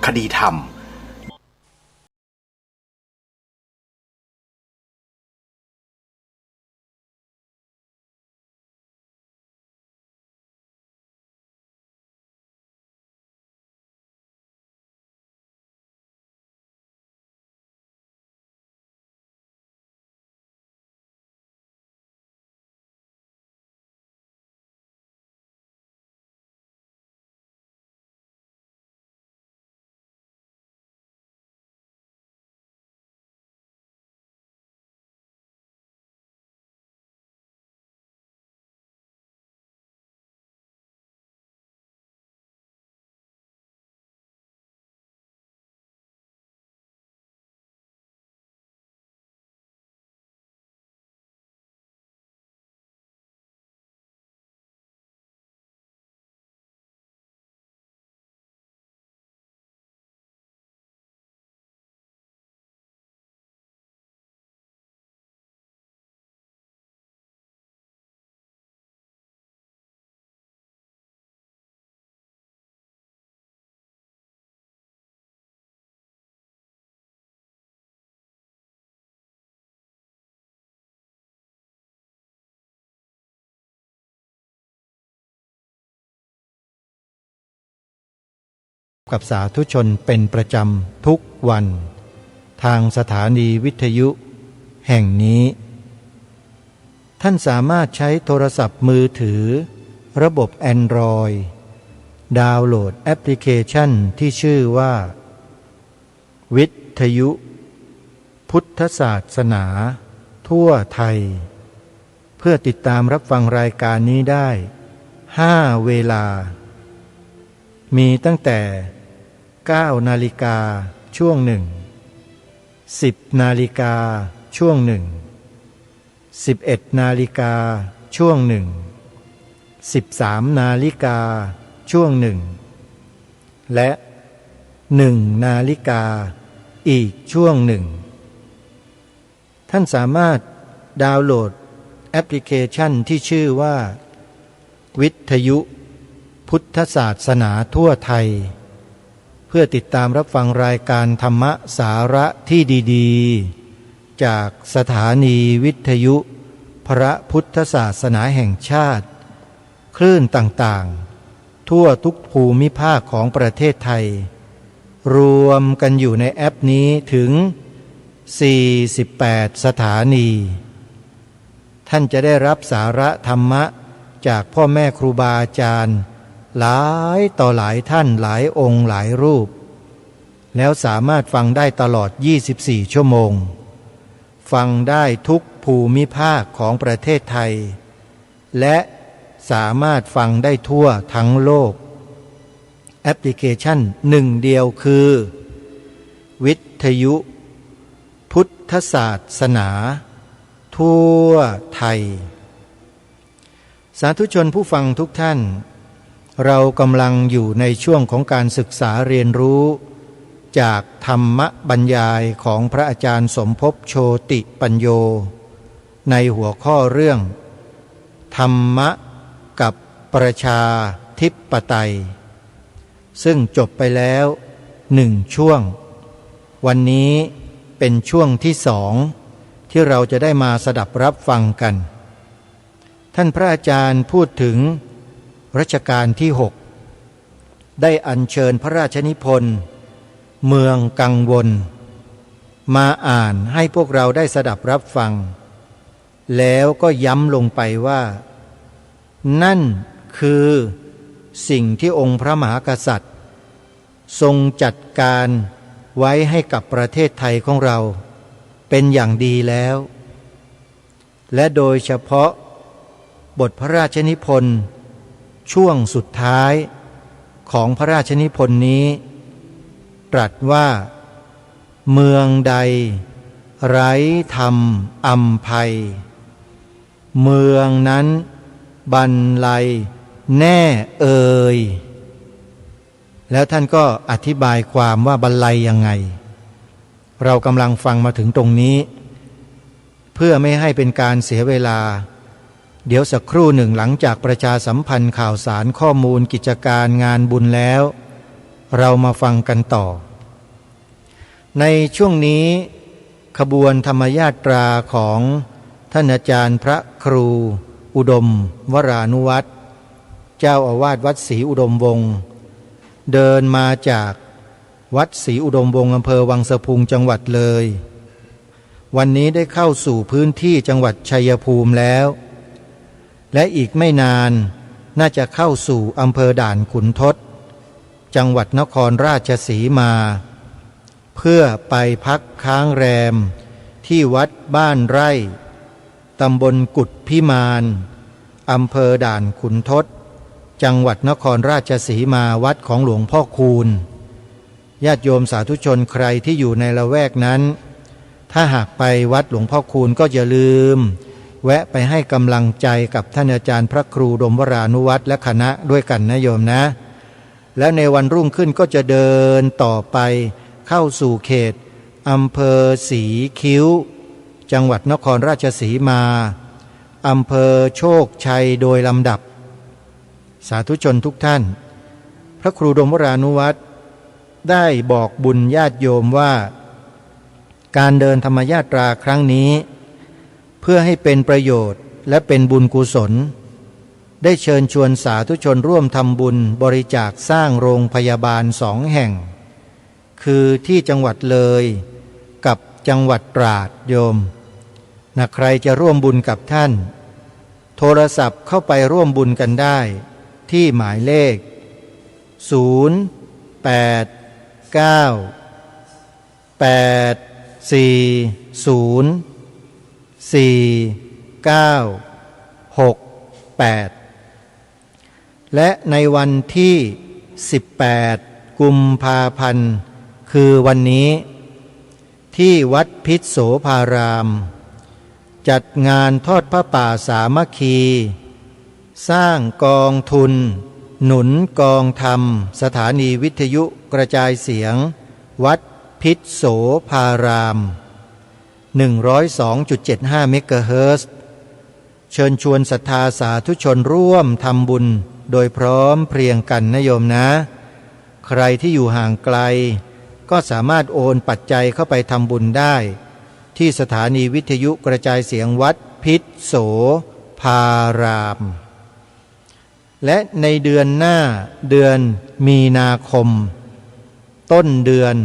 คดีธรรมกับสาธุชนเป็นประจำทุกวันทางสถานีวิทยุแห่งนี้ท่านสามารถใช้โทรศัพท์มือถือระบบ Android ดาวน์โหลดแอปพลิเคชันที่ชื่อว่าวิทยุพุทธศาสนาทั่วไทยเพื่อติดตามรับฟังรายการนี้ได้5 เวลามีตั้งแต่9 นาฬิกาช่วงหนึ่ง10 นาฬิกาช่วงหนึ่ง11 นาฬิกาช่วงหนึ่ง13 นาฬิกาช่วงหนึ่งและ1 นาฬิกาอีกช่วงหนึ่งท่านสามารถดาวน์โหลดแอปพลิเคชันที่ชื่อว่าวิทยุพุทธศาสนาทั่วไทยเพื่อติดตามรับฟังรายการธรรมะสาระที่ดีๆจากสถานีวิทยุพระพุทธศาสนาแห่งชาติคลื่นต่างๆทั่วทุกภูมิภาคของประเทศไทยรวมกันอยู่ในแอปนี้ถึง48 สถานีท่านจะได้รับสาระธรรมะจากพ่อแม่ครูบาอาจารย์หลายต่อหลายท่านหลายองค์หลายรูปแล้วสามารถฟังได้ตลอด24 ชั่วโมงฟังได้ทุกภูมิภาคของประเทศไทยและสามารถฟังได้ทั่วทั้งโลกแอปพลิเคชันหนึ่งเดียวคือวิทยุพุทธศาสนาทั่วไทยสาธุชนผู้ฟังทุกท่านเรากำลังอยู่ในช่วงของการศึกษาเรียนรู้จากธรรมบรรยายของพระอาจารย์สมภพโชติปัญโยในหัวข้อเรื่องธรรมะกับประชาธิปไตยซึ่งจบไปแล้ว1 ช่วงวันนี้เป็นช่วงที่2ที่เราจะได้มาสดับรับฟังกันท่านพระอาจารย์พูดถึงรัชกาลที่6ได้อัญเชิญพระราชนิพนธ์เมืองกังวลมาอ่านให้พวกเราได้สดับรับฟังแล้วก็ย้ำลงไปว่านั่นคือสิ่งที่องค์พระมหากษัตริย์ทรงจัดการไว้ให้กับประเทศไทยของเราเป็นอย่างดีแล้วและโดยเฉพาะบทพระราชนิพนธ์ช่วงสุดท้ายของพระราชนิพนธ์นี้ตรัสว่าเมืองใดไร้ธรรมอำไพเมืองนั้นบรรลัยแน่เอ่ยแล้วท่านก็อธิบายความว่าบรรลัยยังไงเรากำลังฟังมาถึงตรงนี้เพื่อไม่ให้เป็นการเสียเวลาเดี๋ยวสักครู่หนึ่งหลังจากประชาสัมพันธ์ข่าวสารข้อมูลกิจการงานบุญแล้ว เรามาฟังกันต่อในช่วงนี้ขบวนธรรมยาตราของท่านอาจารย์พระครูอุดมวรานุวัตรเจ้าอาวาสวัดศรีอุดมวงศ์เดินมาจากวัดศรีอุดมวงศ์อำเภอวังสะพุงจังหวัดเลยวันนี้ได้เข้าสู่พื้นที่จังหวัดชัยภูมิแล้วและอีกไม่นานน่าจะเข้าสู่อำเภอด่านขุนทดจังหวัดนครราชสีมาเพื่อไปพักค้างแรมที่วัดบ้านไร่ตำบลกุดพิมานอำเภอด่านขุนทดจังหวัดนครราชสีมาวัดของหลวงพ่อคูณญาติโยมสาธุชนใครที่อยู่ในละแวกนั้นถ้าหากไปวัดหลวงพ่อคูณก็อย่าลืมแวะไปให้กำลังใจกับท่านอาจารย์พระครูอุดมวรานุวัตรและคณะด้วยกันนะโยมนะแล้วในวันรุ่งขึ้นก็จะเดินต่อไปเข้าสู่เขตอำเภอศรีคิ้วจังหวัดนครราชสีมาอำเภอโชคชัยโดยลำดับสาธุชนทุกท่านพระครูอุดมวรานุวัตรได้บอกบุญญาติโยมว่าการเดินธรรมยาตราครั้งนี้เพื่อให้เป็นประโยชน์และเป็นบุญกุศลได้เชิญชวนสาธุชนร่วมทำบุญบริจาคสร้างโรงพยาบาล2 แห่งคือที่จังหวัดเลยกับจังหวัดตราดโยมใครจะร่วมบุญกับท่านโทรศัพท์เข้าไปร่วมบุญกันได้ที่หมายเลข0899804968และในวันที่18กุมภาพันธ์คือวันนี้ที่วัดพิษโสภารามจัดงานทอดผ้าป่าสามัคคีสร้างกองทุนหนุนกองธรรมสถานีวิทยุกระจายเสียงวัดพิษโสภาราม 102.75 เมกะเฮิรตซ์เชิญชวนศรัทธาสาธุชนร่วมทำบุญโดยพร้อมเพรียงกันนะโยมนะใครที่อยู่ห่างไกลก็สามารถโอนปัจจัยเข้าไปทำบุญได้ที่สถานีวิทยุกระจายเสียงวัดพิษโสภารามและในเดือนหน้าเดือนมีนาคมต้นเดือน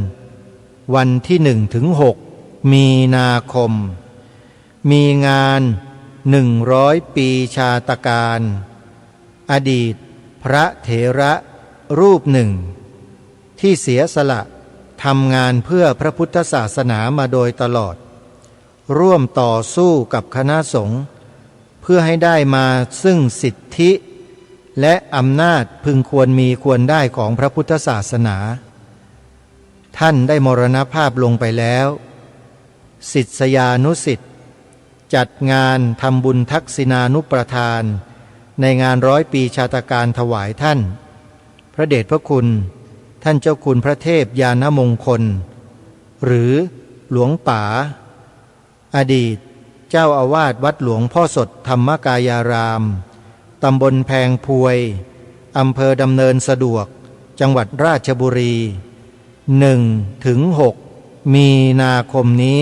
วันที่1 ถึง 6มีนาคมมีงาน100 ปีชาตการอดีตพระเถระรูปหนึ่งที่เสียสละทำงานเพื่อพระพุทธศาสนามาโดยตลอดร่วมต่อสู้กับคณะสงฆ์เพื่อให้ได้มาซึ่งสิทธิและอำนาจพึงควรมีควรได้ของพระพุทธศาสนาท่านได้มรณภาพลงไปแล้วศิษยานุศิษย์จัดงานทำบุญทักษิณานุประทานในงาน100 ปีชาตการถวายท่านพระเดชพระคุณท่านเจ้าคุณพระเทพยานมงคลหรือหลวงป๋าอดีตเจ้าอาวาสวัดหลวงพ่อสดธรรมกายารามตำบลแพงพวยอำเภอดำเนินสะดวกจังหวัดราชบุรี1 ถึง 6มีนาคมนี้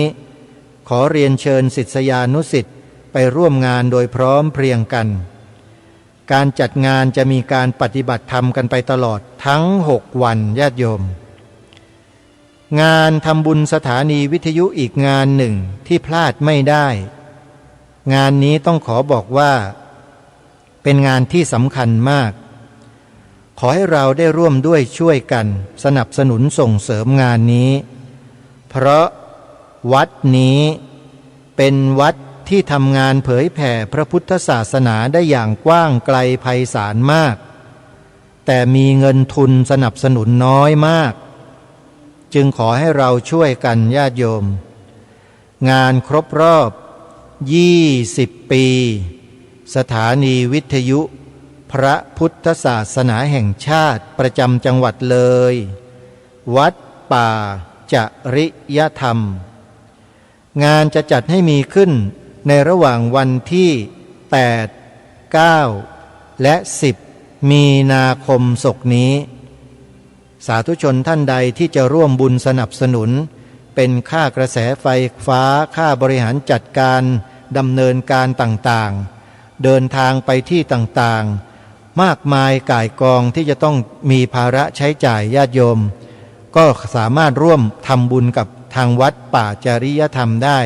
ขอเรียนเชิญศิษยานุศิษย์ไปร่วมงานโดยพร้อมเพรียงกันการจัดงานจะมีการปฏิบัติธรรมกันไปตลอดทั้ง6 วันญาติโยมงานทำบุญสถานีวิทยุอีกงานหนึ่งที่พลาดไม่ได้งานนี้ต้องขอบอกว่าเป็นงานที่สำคัญมากขอให้เราได้ร่วมด้วยช่วยกันสนับสนุนส่งเสริมงานนี้เพราะวัดนี้เป็นวัดที่ทำงานเผยแผ่พระพุทธศาสนาได้อย่างกว้างไกลไพศาลมากแต่มีเงินทุนสนับสนุนน้อยมากจึงขอให้เราช่วยกันญาติโยมงานครบรอบ20 ปีสถานีวิทยุพระพุทธศาสนาแห่งชาติประจำจังหวัดเลยวัดป่าจริยธรรมงานจะจัดให้มีขึ้นในระหว่างวันที่8 9และ10มีนาคมศกนี้ สาธุชนท่านใดที่จะร่วมบุญสนับสนุนเป็นค่ากระแสไฟฟ้าค่าบริหารจัดการดำเนินการต่างๆเดินทางไปที่ต่างๆมากมายก่ายกองที่จะต้องมีภาระใช้จ่ายญาติโยมก็สามารถร่วมทำบุญกับทางวัดป่าจริยธรรมได้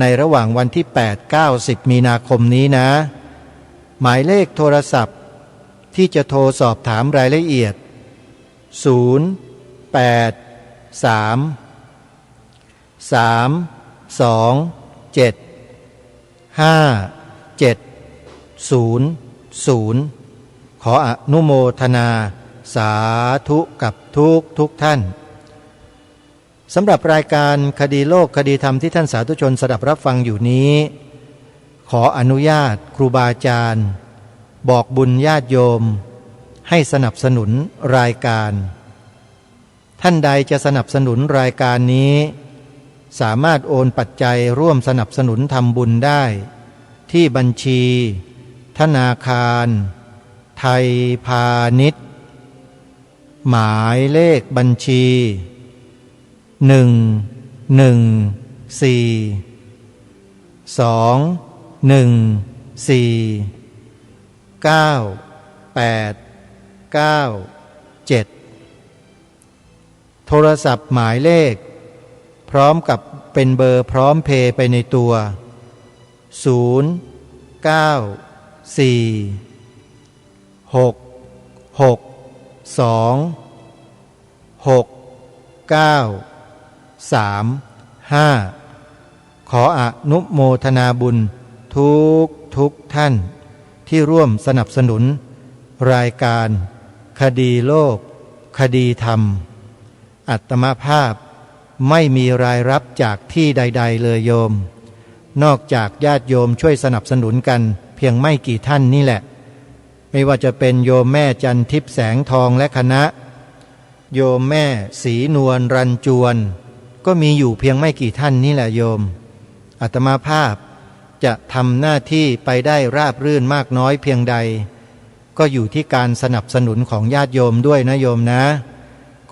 ในระหว่างวันที่8 9 10มีนาคมนี้นะหมายเลขโทรศัพท์ที่จะโทรสอบถามรายละเอียด0 8 3 3 2 7 5 7 0 0ขออนุโมทนาสาธุกับทุกท่านสำหรับรายการคดีโลกคดีธรรมที่ท่านสาธุชนสดับรับฟังอยู่นี้ขออนุญาตครูบาอาจารย์บอกบุญญาติโยมให้สนับสนุนรายการท่านใดจะสนับสนุนรายการนี้สามารถโอนปัจจัยร่วมสนับสนุนทำบุญได้ที่บัญชีธนาคารไทยพาณิชย์หมายเลขบัญชี114914987โทรศัพท์หมายเลขพร้อมกับเป็นเบอร์พร้อมเพย์ไปในตัว09466263935ขออนุโมทนาบุญทุกท่านที่ร่วมสนับสนุนรายการคดีโลกคดีธรรมอาตมาภาพไม่มีรายรับจากที่ใดๆเลยโยมนอกจากญาติโยมช่วยสนับสนุนกันเพียงไม่กี่ท่านนี่แหละไม่ว่าจะเป็นโยมแม่จันทิพย์แสงทองและคณะโยมแม่ศรีนวลรันจวนก็มีอยู่เพียงไม่กี่ท่านนี่แหละโยมอาตมาภาพจะทำหน้าที่ไปได้ราบรื่นมากน้อยเพียงใดก็อยู่ที่การสนับสนุนของญาติโยมด้วยนะโยมนะ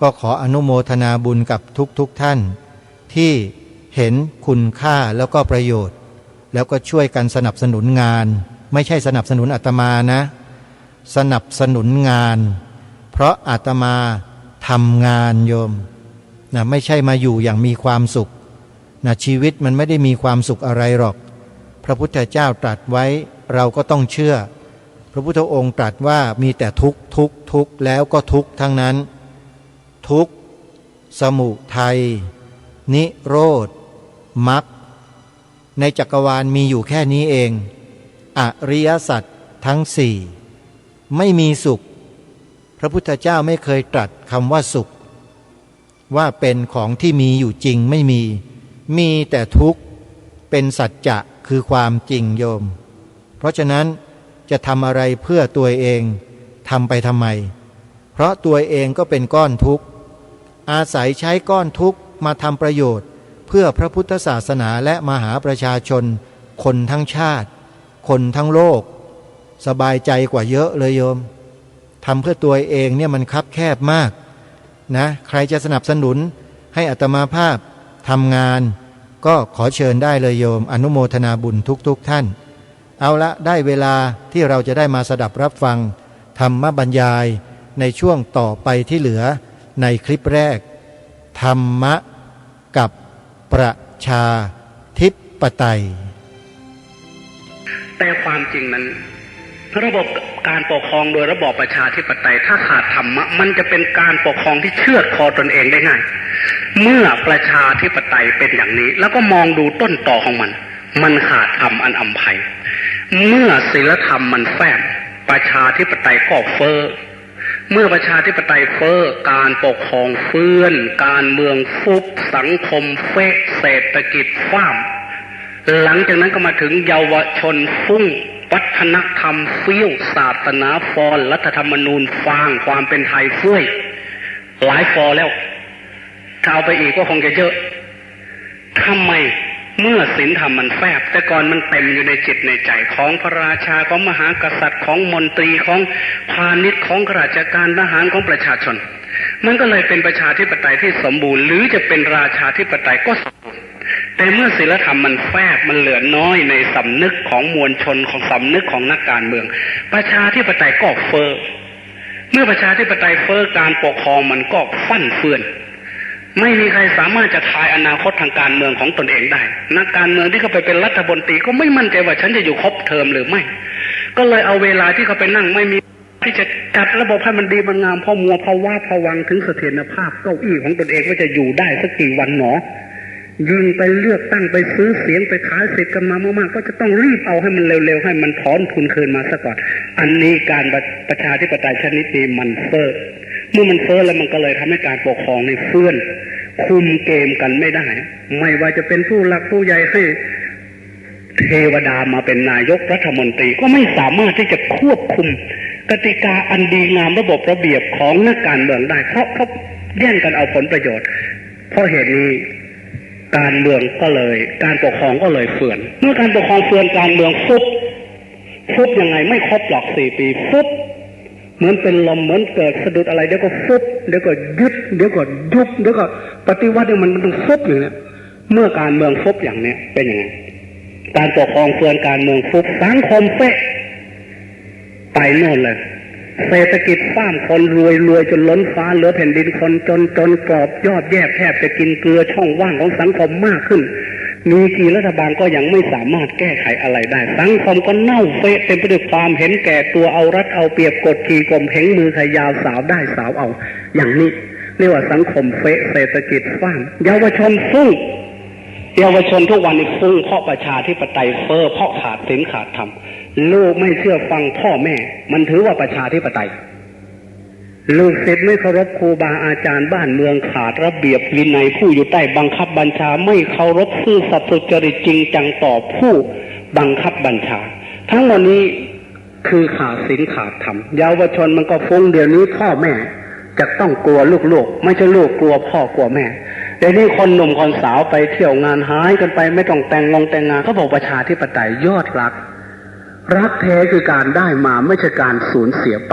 ก็ขออนุโมทนาบุญกับทุกท่านที่เห็นคุณค่าแล้วก็ประโยชน์แล้วก็ช่วยกันสนับสนุนงานไม่ใช่สนับสนุนอาตมานะสนับสนุนงานเพราะอาตมาทำงานโยมนะไม่ใช่มาอยู่อย่างมีความสุขนะชีวิตมันไม่ได้มีความสุขอะไรหรอกพระพุทธเจ้าตรัสไว้เราก็ต้องเชื่อพระพุทธองค์ตรัสว่ามีแต่ทุกข์แล้วก็ทุกข์ทั้งนั้นทุกข์สมุทัยนิโรธมรรคในจักรวาลมีอยู่แค่นี้เองอริยสัจทั้งสี่ไม่มีสุขพระพุทธเจ้าไม่เคยตรัสคำว่าสุขว่าเป็นของที่มีอยู่จริงไม่มีแต่ทุกข์เป็นสัจจะคือความจริงโยมเพราะฉะนั้นจะทำอะไรเพื่อตัวเองทำไปทำไมเพราะตัวเองก็เป็นก้อนทุกข์อาศัยใช้ก้อนทุกข์มาทำประโยชน์เพื่อพระพุทธศาสนาและมหาประชาชนคนทั้งชาติคนทั้งโลกสบายใจกว่าเยอะเลยโยมทำเพื่อตัวเองเนี่ยมันคับแคบมากนะใครจะสนับสนุนให้อาตมาภาพทำงานก็ขอเชิญได้เลยโยมอนุโมทนาบุญทุกท่านเอาละได้เวลาที่เราจะได้มาสดับรับฟังธรรมบรรยายในช่วงต่อไปที่เหลือในคลิปแรกธรรมะกับประชาธิปไตยแต่ความจริงนั้นระบบการปกครองโดยระบอบประชาธิปไตยถ้าขาดธรรมะมันจะเป็นการปกครองที่เชือดคอตนเองได้ง่ายเมื่อประชาธิปไตยเป็นอย่างนี้แล้วก็มองดูต้นตอของมันขาดธรรมอันอำไพเมื่อศีลธรรมมันแฝงประชาธิปไตยก็เฟ้อเมื่อประชาธิปไตยเฟ้อการปกครองเฟื่อนการเมืองฟุบสังคมเฟะเศรษฐกิจฟ้ามหลังจากนั้นก็มาถึงเยาวชนฟุ้งวัฒนธรรมเฟี้ยวศาสนาฟอนรัฐธรรมนูญฟางความเป็นไทยเฟ้ยหลายฟอแล้วถ้าเอาไปอีกก็คงจะเยอะทำไม เมื่อศีลธรรมมันแฝบแต่ก่อนมันเต็มอยู่ในจิตในใจของพระราชาของมหากษัตริย์ของมนตรีของพาณิชย์ของข้าราชการทหารของประชาชนมันก็เลยเป็นประชาธิปไตยที่สมบูรณ์หรือจะเป็นราชาธิปไตยก็สมบูรณ์แต่เมื่อศีลธรรมมันแฝบมันเหลือน้อยในสำนึกของมวลชนของสำนึกของนักการเมืองประชาธิปไตยก็เฟ้อเมื่อประชาธิปไตยเฟ้อการปกครองมันก็ฟั่นเฟือนไม่มีใครสามารถจะทายอนาคตทางการเมืองของตนเองได้นักการเมืองที่เขาไปเป็นรัฐมนตรีก็ไม่มั่นใจว่าฉันจะอยู่ครบเทอมหรือไม่ก็เลยเอาเวลาที่เขาไปนั่งไม่มีที่จะจัดระบบให้มันดีมันงามพอมัวพอว่าพอวังถึงเสถียรภาพเก้าอี้ของตนเองว่าจะอยู่ได้สักกี่วันหนอยิงไปเลือกตั้งไปซื้อเสียงไปขายสิทธิ์กันมามากๆก็จะต้องรีบเอาให้มันเร็วๆให้มันถอนทุนคืนมาซะก่อนอันนี้การประชาธิปไตยชนิดนี้มันเฟ้อเมื่อมันเฟ้อแล้วมันก็เลยทำให้การปกครองในเฟื่อนคุมเกมกันไม่ได้ไม่ว่าจะเป็นผู้หลักผู้ใหญ่ให้เทวดามาเป็นนายกรัฐมนตรีก็ไม่สามารถที่จะควบคุมกติกาอันดีงามระบบระเบียบของนักการเมืองได้เพราะเขาแย่งกันเอาผลประโยชน์เพราะเหตุนี้การเมืองก็เลยการปกครองก็เลยเฟื่อนเมื่อการปกครองเฟื่อนการเมืองฟุบยังไงไม่ครบหรอก4 ปีฟุบเหมือนเป็นลมเหมือนเกิดสะดุดอะไรเดี๋ยวก็ฟุบเดี๋ยวก็ยึดเดี๋ยวก็ยุบเดี๋ยวก็ปฏิวัติมันต้องฟุบอย่างนี้เมื่อการเมืองฟุบอย่างนี้เป็นยังไงการปกครองเฟื่อนการเมืองฟุบสังคมเฟะไปโน่นเลยเศรษฐกิจฟ้ามคนรวยจนล้นฟ้าเหลือแผ่นดินคนจนกรอบยอดแย่แทบจะกินเกลือช่องว่างของสังคมมากขึ้นมีกี่รัฐบาลก็ยังไม่สามารถแก้ไขอะไรได้สังคมก็เน่าเฟะเต็มไปด้วยความเห็นแก่ตัวเอารัดเอาเปรียบกดขี่ข่มเหงมือขยาวสาวได้สาวเอาอย่างนี้เรียกว่าสังคมเฟะเศรษฐกิจฟ้ามเยาวชนฟุ้งเยาวชนทุกวันนี้ฟุ้งเพราะประชาธิปไตยเฟ้อเพราะขาดศีลขาดธรรมลูกไม่เชื่อฟังพ่อแม่มันถือว่าประชาธิปไตยลูกศิษย์ไม่เคารพครูบาอาจารย์บ้านเมืองขาดระเบียบวินัยผู้อยู่ใต้บังคับบัญชาไม่เคารพซื่อสัตย์สุจริตจริงจังต่อผู้บังคับบัญชาทั้งหมดนี้คือขาดศีลขาดธรรมเยาวชนมันก็ฟุ้งเดี๋ยวนี้พ่อแม่จะต้องกลัวลูกไม่ใช่ลูกกลัวพ่อกลัวแม่เดี๋ยวนี้คนหนุ่มคนสาวไปเที่ยวงานหายกันไปไม่ต้องแต่งงานเขาบอกประชาธิปไตยยอดรักแท้คือการได้มาไม่ใช่การสูญเสียไ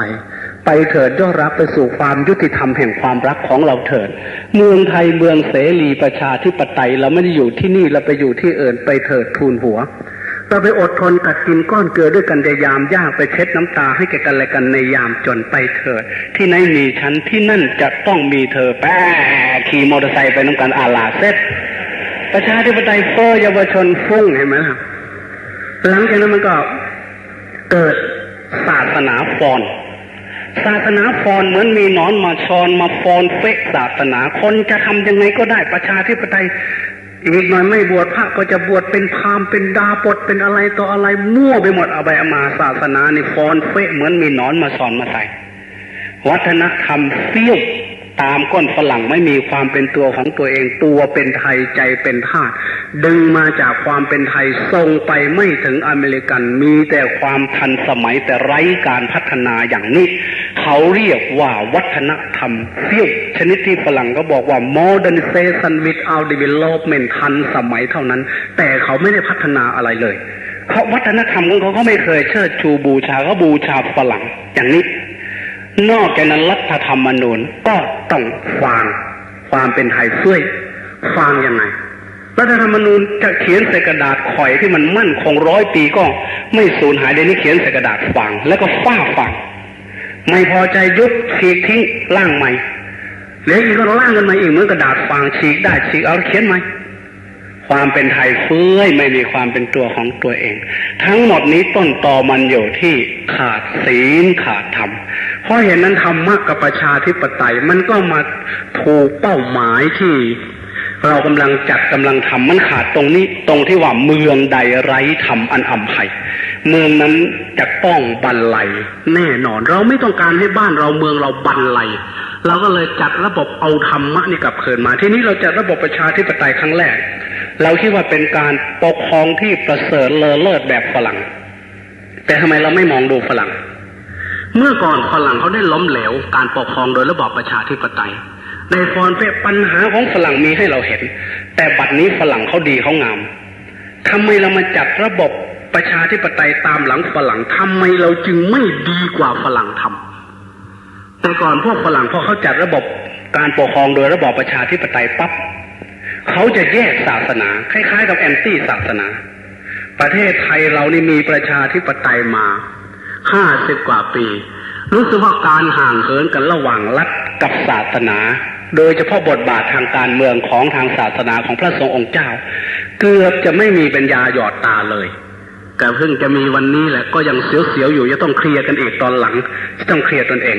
ปเถิดยอดรักไปสู่ความยุติธรรมแห่งความรักของเราเถิดเมืองไทยเมืองเสรีประชาธิปไตยเราไม่ได้อยู่ที่นี่เราไปอยู่ที่อื่นไปเถิดทูลหัวเราไปอดทนกัดกินก้อนเกลือด้วยกันในยามยากไปเช็ดน้ำตาให้แก่กันและกันในยามจนไปเถิดที่ไหนมีฉันที่นั่นจะต้องมีเธอแป๊ขี่มอเตอร์ไซค์ไปน้ำกันอาลาเซ็ตประชาธิปไตยเฟ้อเยาวชนฟุ้งเห็นไหมล่ะหลังจากนั้นมันก็เกิดศาสนาฟอนเหมือนมีหนอนมาชอนมาฟอนเฟะศาสนาคนจะทำยังไงก็ได้ประชาธิปไตยอีกหน่อยไม่บวชพระก็จะบวชเป็นพราหมณ์เป็นดาบทเป็นอะไรต่ออะไรมั่วไปหมดเอาไปเอามาศาสนานี่ฟอนเฟะเหมือนมีหนอนมาชอนมาใส่วัฒนธรรมเฟี้ยวตามก้นฝรั่งไม่มีความเป็นตัวของตัวเองตัวเป็นไทยใจเป็นทาสดึงมาจากความเป็นไทยส่งไปไม่ถึงอเมริกันมีแต่ความทันสมัยแต่ไร้การพัฒนาอย่างนี้เขาเรียกว่าวัฒนธรรมเฟี้ยวชนิดที่ฝรั่งก็บอกว่า modernization without development ทันสมัยเท่านั้นแต่เขาไม่ได้พัฒนาอะไรเลยเขาวัฒนธรรมของเขาไม่เคยเชิดชูบูชาเขาบูชาฝรั่งอย่างนี้นอกจากนั้นรัฐธรรมนูญก็ต้องฟังความเป็นไทยเฟ้ยฟังยังไงรัฐธรรมนูญจะเขียนใส่กระดาษข่อยที่มันมั่นคง100 ปีก็ไม่สูญหายเดี๋ยวนี้เขียนใส่กระดาษฟังแล้วก็ฟังไม่พอใจยุบฉีกทิ้งร่างใหม่เหลืออีกก็ร่างกันมาอีกเหมือนกระดาษฟังฉีกได้ฉีกเอาเขียนใหม่ความเป็นไทยเฟ้ยไม่มีความเป็นตัวของตัวเองทั้งหมดนี้ต้นตอมันอยู่ที่ขาดศีลขาดธรรมเพราะเห็นนั้นธรรมะกับประชาธิปไตยมันก็มาถูกเป้าหมายที่เรากำลังจัดกำลังทำมันขาดตรงนี้ตรงที่ว่าเมืองใดไร้ธรรมอันอำไพเมืองนั้นจะต้องบันไลแน่นอนเราไม่ต้องการให้บ้านเราเมืองเราบันไลเราก็เลยจัดระบบเอาธรรมะนี่กลับคืนมาที่นี้เราจัดระบบประชาธิปไตยครั้งแรกเราคิดว่าเป็นการปกครองที่ประเสริฐเลอเลิศแบบฝรั่งแต่ทำไมเราไม่มองดูฝรั่งเมื่อก่อนฝรั่งเขาได้ล้มเหลวการปกครองโดยระบอบประชาธิปไตยในฟอนเฟปัญหาของฝรั่งมีให้เราเห็นแต่บัดนี้ฝรั่งเขาดีเขางาม ทำไมเรามาจัดระบบประชาธิปไตยตามหลังฝรั่งทำไมเราจึงไม่ดีกว่าฝรั่งทำแต่ก่อนพวกฝรั่งพอเขาจัดระบบการปกครองโดยระบอบประชาธิปไตยปั๊บเขาจะแยกศาสนาคล้ายๆกับแอนตี้ศาสนาประเทศไทยเรานี่มีประชาธิปไตยมา50 กว่าปีรู้สึกว่าการห่างเหินกันระหว่างรัฐกับศาสนาโดยเฉพาะบทบาททางการเมืองของทางศาสนาของพระสงฆ์องค์เจ้าเกือบจะไม่มีปัญญาหยอดตาเลยแต่เพิ่งจะมีวันนี้แหละก็ยังเสียวๆอยู่จะต้องเคลียร์กันอีกตอนหลังจะต้องเคลียร์ตนเอง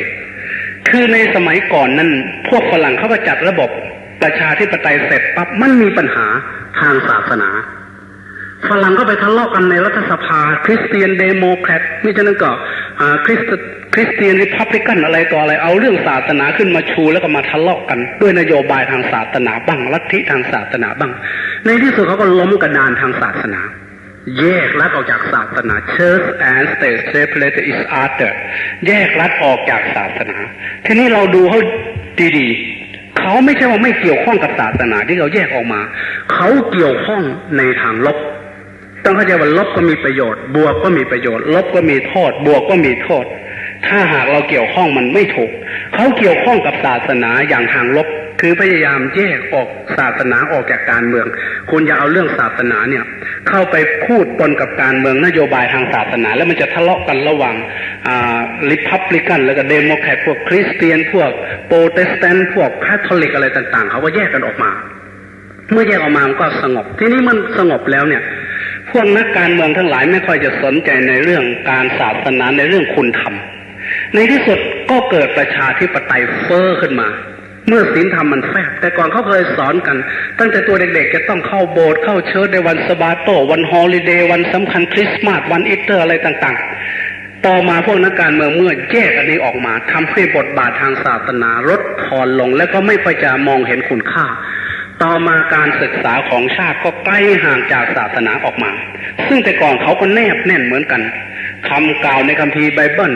คือในสมัยก่อนนั้นพวกฝรั่งเขาก็จัดระบบประชาธิปไตยเสร็จปั๊บมันมีปัญหาทางศาสนาฝรั่งก็ไปทะเลาะกันในรัฐสภาคริสเตียนเดโมแครตมิฉะนั้นก็คริสเตียนริพับลิกันอะไรต่ออะไรเอาเรื่องศาสนาขึ้นมาชูแล้วก็มาทะเลาะกันด้วยนโยบายทางศาสนาบ้างลัทธิทางศาสนาบ้างในที่สุดเขาก็ล้มกระดานทางศาสนาแยกรัฐออกจากศาสนา Church and State separated each other แยกรัฐออกจากศาสนาทีนี้เราดูเขาดีๆเขาไม่ใช่ว่าไม่เกี่ยวข้องกับศาสนาที่เราแยกออกมาเขาเกี่ยวข้องในทางลบต้องเข้าใจว่าลบก็มีประโยชน์บวกก็มีประโยชน์ลบก็มีโทษบวกก็มีโทษถ้าหากเราเกี่ยวข้องมันไม่ถูกเขาเกี่ยวข้องกับศาสนาอย่างทางลบคือพยายามแยกออกศาสนาออกจากการเมืองคุณอย่าเอาเรื่องศาสนาเนี่ยเข้าไปพูดปนกับการเมืองนโยบายทางศาสนาแล้วมันจะทะเลาะกันระหว่างริพับลิกันแล้วก็เดโมแครตพวกคริสเตียนพวกโปรเตสแตนต์พวกคาทอลิกอะไรต่างๆเขาก็แยกกันออกมาเมื่อแยกออกมามันก็สงบทีนี้มันสงบแล้วเนี่ยพวกนักการเมืองทั้งหลายไม่ค่อยจะสนใจในเรื่องการศาสนาในเรื่องคุณธรรมในที่สุดก็เกิดประชาธิปไตยเฟ้อขึ้นมาเมื่อศีลธรรมมันแฝงแต่ก่อนเขาเคยสอนกันตั้งแต่ตัวเด็กๆจะต้องเข้าโบสถ์เข้าเชิญในวันสะบาโตวันฮอลิเดย์วันสำคัญคริสต์มาสวันอีสเตอร์อะไรต่างๆต่อมาพวกนักการเมืองเมื่อแยกอันนี้ออกมาทำให้บทบาททางศาสนาลดทอนลงและก็ไม่ค่อยจะมองเห็นคุณค่าต่อมาการศึกษาของชาติก็ใกล้ห่างจากศาสนาออกมาซึ่งแต่ก่อนเขาก็แนบแน่นเหมือนกันคำกล่าวในคัมภีร์ไบเบิล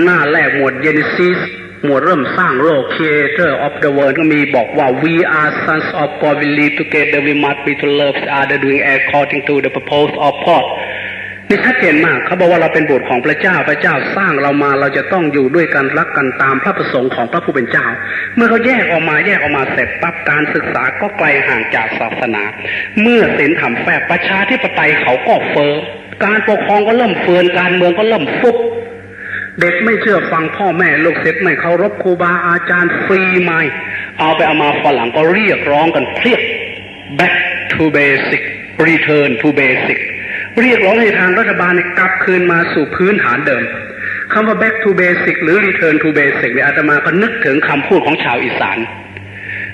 หน้าแรกหมวดเยเนซิสหมวดเริ่มสร้างโลก Creator of the world ก็มีบอกว่า we are sons of God we live together we must be to love each other doing according to the purpose of God นี่ชัดเจนมากเขาบอกว่าเราเป็นบุตรของพระเจ้าพระเจ้าสร้างเรามาเราจะต้องอยู่ด้วยกันรักกันตามพระประสงค์ของพระผู้เป็นเจ้าเมื่อเขาแยกออกมาเสร็จปั๊บการศึกษาก็ไกลห่างจากศาสนาเมื่อศีลธรรมแฝงประชาธิปไตยเขาก็เฟ้อการปกครองก็เริ่มเฟือนการเมืองก็เริ่มฟุบเด็กไม่เชื่อฟังพ่อแม่ลูกศิษย์ไม่เคารพครูบาอาจารย์ฟรีไม่เอาไปเอามาฝรั่งก็เรียกร้องกันเพียบ back to basic return to basic เรียกร้องให้ทางรัฐบาลกลับคืนมาสู่พื้นฐานเดิมคำว่า back to basic หรือ return to basic เนี่ยอาตมาก็นึกถึงคำพูดของชาวอีสาน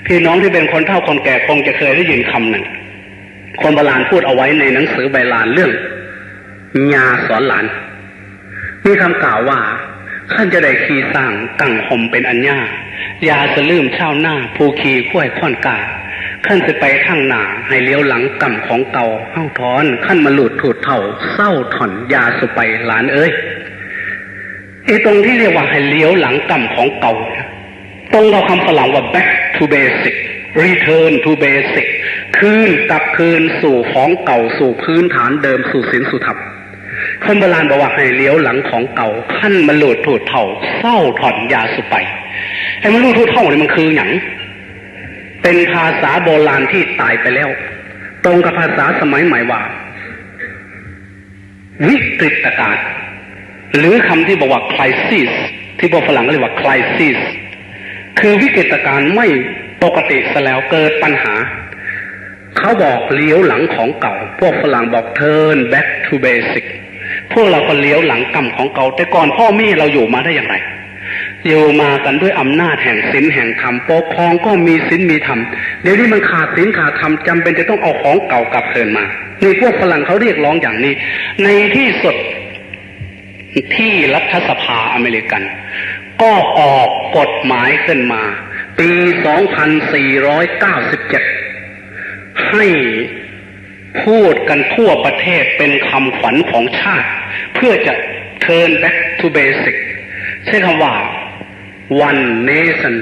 พี่น้องที่เป็นคนเฒ่าคนแก่คงจะเคยได้ยินคำหนึ่งคนโบราณพูดเอาไว้ในหนังสือใบลานเรื่องญาสอนหลานมีคำกล่าวว่าท่านจะได้ขี่สร้างตั้งห่มเป็นอัญญายาสลืมเช่าหน้าภูขี่ข้วยค่อนกาขั้นจะไปข้างหน้าให้เลี้ยวหลังกำของเก่าเฮ้าถอนขั้นมาหลุดถูดเท่าเศร้าถอนยาสุไปหลานเอ้ยไอ้ตรงที่เรียกว่าให้เลี้ยวหลังกำของเก่าตรงเราคำฝรั่งว่า back to basic return to basic คืนกลับคืนสู่ของเก่าสู่พื้นฐานเดิมสู่ศีลสู่ธรรมคนโบราณบอกว่าให้เลี้ยวหลังของเก่าขั้นมาหลุดถูดเท่าเศร้าถอนยาสุไปไอ้มาหลุดถูดเท่าเนี่ยมันคือหยังเป็นภาษาโบราณที่ตายไปแล้วตรงกับภาษาสมัยใหม่ว่าวิกฤตการณ์หรือคำที่บอกว่า crisis ที่พวกฝรั่งเรียกว่า crisis คือวิกฤตการณ์ไม่ปกติซะแล้วเกิดปัญหาเขาบอกเลี้ยวหลังของเก่าพวกฝรั่งบอก turn back to basic พวกเราก็เลี้ยวหลังกรรมของเก่าแต่ก่อนพ่อแม่เราอยู่มาได้อย่างไรอยู่มากันด้วยอำนาจแห่งศีลแห่งธรรมปกครองก็มีศีลมีธรรมเดี๋ยวนี้มันขาดศีลขาดธรรมจำเป็นจะต้องเอาของเก่ากลับคืนมานี่พวกฝรั่งเขาเรียกร้องอย่างนี้ในที่สุดที่รัฐสภาอเมริกันก็ออกกฎหมายขึ้นมาปี 2497 ให้พูดกันทั่วประเทศเป็นคำขวัญของชาติเพื่อจะ turn back to basic ใช้คำว่า one nation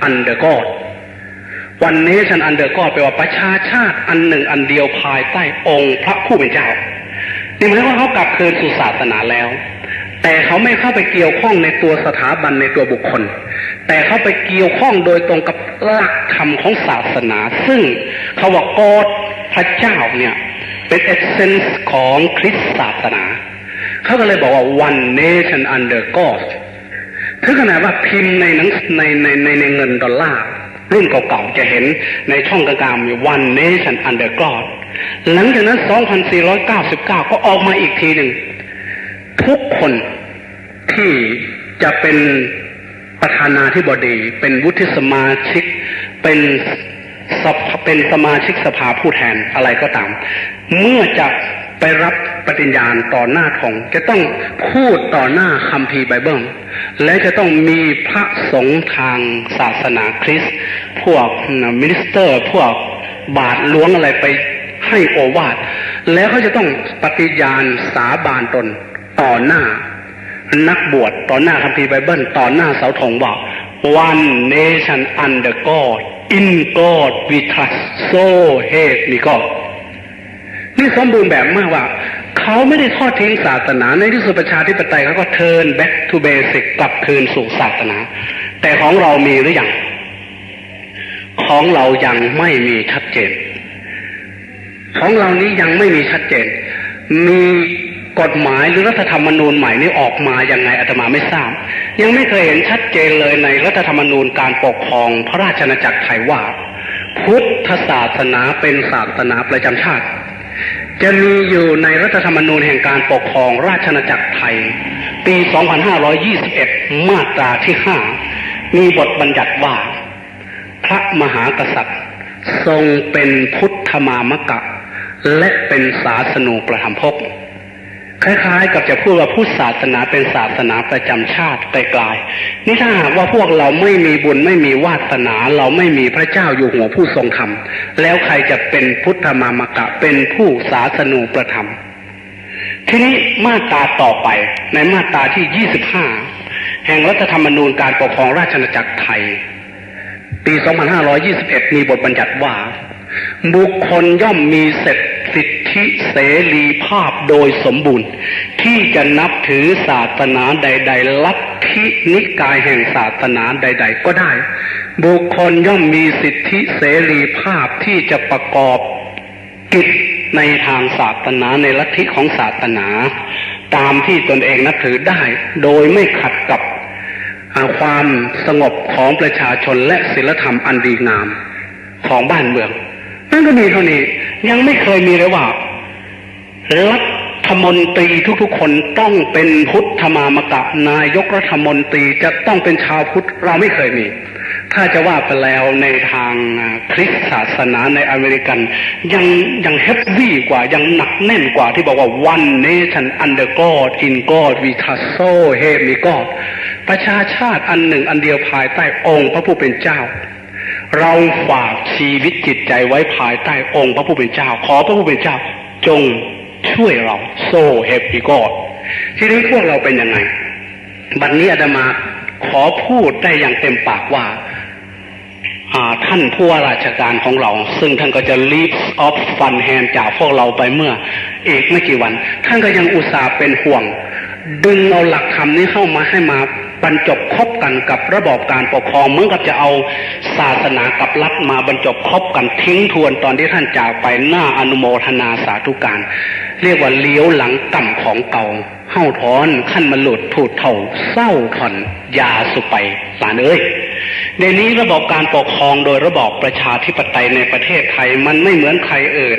under God วันนี้ฉันอันเดอร์ก็แปลว่าประชาชาติอันหนึ่งอันเดียวภายใต้องค์พระผู้เป็นเจ้านี่หมายว่าเขากลับคืนสู่ศาสนาแล้วแต่เขาไม่เข้าไปเกี่ยวข้องในตัวสถาบันในตัวบุคคลแต่เขาไปเกี่ยวข้องโดยตรงกับหลักธรรมของศาสนาซึ่งเขาว่ากอดพระเจ้าเนี่ยเป็นเอเซนส์ของคริสตศาสนาเขาก็เลยบอกว่า one nation under God ถึงขนาดว่าพิมพ์ในหนังในเงินดอลลาร์รุ่นเก่าๆจะเห็นในช่องกลางๆมี one nation under God หลังจากนั้น 2499 ก็ออกมาอีกทีหนึ่งทุกคนที่จะเป็นประธานาธิบดีเป็นวุฒิสมาชิกเป็นสมาชิกสภาผู้แทนอะไรก็ตามเมื่อจะไปรับปฏิญญาณต่อหน้าธงจะต้องพูดต่อหน้าคัมภีร์ไบเบิลและจะต้องมีพระสงฆ์ทางศาสนาคริสต์พวกมินิสเตอร์พวกบาทหลวงอะไรไปให้โอวาทแล้วเขาจะต้องปฏิญาณสาบานตนต่อหน้านักบวชต่อหน้าคัมภีร์ไบเบิลต่อหน้าเสาธงว่า one nation under God in God we trust so help me God นี่สมบูรณ์แบบมากว่าเขาไม่ได้ทอดทิ้งศาสนาในที่สุดประชาธิปไตยเขาก็ turn back to basic กลับคืนสู่ศาสนาแต่ของเรามีหรือยังของเรายังไม่มีชัดเจนของเรานี้ยังไม่มีชัดเจนมีกฎหมายหรือรัฐธรรมนูญใหม่นี้ออกมายังไงอาตมาไม่ทราบยังไม่เคยเห็นชัดเจนเลยในรัฐธรรมนูญการปกครองพระราชอาณาจักรไทยว่าพุทธศาสนาเป็นศาสนาประจำชาติจะมีอยู่ในรัฐธรรมนูญแห่งการปกครองราชอาณาจักรไทยปี 2521 มาตราที่ 5 มีบทบัญญัติว่าพระมหากษัตริย์ทรงเป็นพุทธมามกะและเป็นศาสนูปธรรมภพคล้ายๆกับจะพูดว่าพุทธศาสนาเป็นศาสนาประจำชาติไกลๆนี่ถ้าหากว่าพวกเราไม่มีบุญไม่มีวาสนาเราไม่มีพระเจ้าอยู่หัวผู้ทรงธรรมแล้วใครจะเป็นพุทธมามกะเป็นผู้ศาสนูประธรรมทีนี้มาตราต่อไปในมาตราที่ 25 แห่งรัฐธรรมนูญการปกครองราชอาณาจักรไทยปี 2521 มีบทบัญญัติว่าบุคคลย่อมมีสิทธิเสรีภาพโดยสมบูรณ์ที่จะนับถือศาสนาใดๆลัทธินิกายแห่งศาสนาใดๆก็ได้บุคคลย่อมมีสิทธิเสรีภาพที่จะประกอบกิจในทางศาสนาในลัทธิของศาสนาตามที่ตนเองนับถือได้โดยไม่ขัดกับความสงบของประชาชนและศีลธรรมอันดีงามของบ้านเมืองนั่นก็มีเท่านี้ยังไม่เคยมีเลยว่ารัฐมนตรีทุกๆคนต้องเป็นพุทธมามกะนายกรัฐมนตรีจะต้องเป็นชาวพุทธเราไม่เคยมีถ้าจะว่าไปแล้วในทางคริสต์ศาสนาในอเมริกันยังเฮฟวี่กว่ายังหนักแน่นกว่าที่บอกว่า one nation under God in God we trust so help me God ประชาชาติอันหนึ่งอันเดียวภายใต้องค์พระผู้เป็นเจ้าเราฝากชีวิตจิตใจไว้ภายใต้องค์พระผู้เป็นเจ้าขอพระผู้เป็นเจ้าจงช่วยเราโซ่เฮปปี้กอดทีนี้พวกเราเป็นยังไงบัดนี้อาตมาขอพูดได้อย่างเต็มปากว่าท่านผู้ว่าราชการของเราซึ่งท่านก็จะ leave off fun hand จากพวกเราไปเมื่ออีกไม่กี่วันท่านก็ยังอุตส่าห์เป็นห่วงดึงเอาหลักธรรมนี้เข้ามาให้มาบรรจบคบกันกับระบอบการปกครองเหมือนกับจะเอาศาสนากับรัฐมาบรรจบคบกันทิ้งทวนตอนที่ท่านจากไปหน้าอนุโมทนาสาธุการเรียกว่าเลี้ยวหลังต่ำของเก่าเฮ้าถอนขั้นมันหลุดถูดเท่าเศร้าถอนยาสุไปหลานเอ้ยในนี้ระบบการปกครองโดยระบอบประชาธิปไตยในประเทศไทยมันไม่เหมือนใครอื่น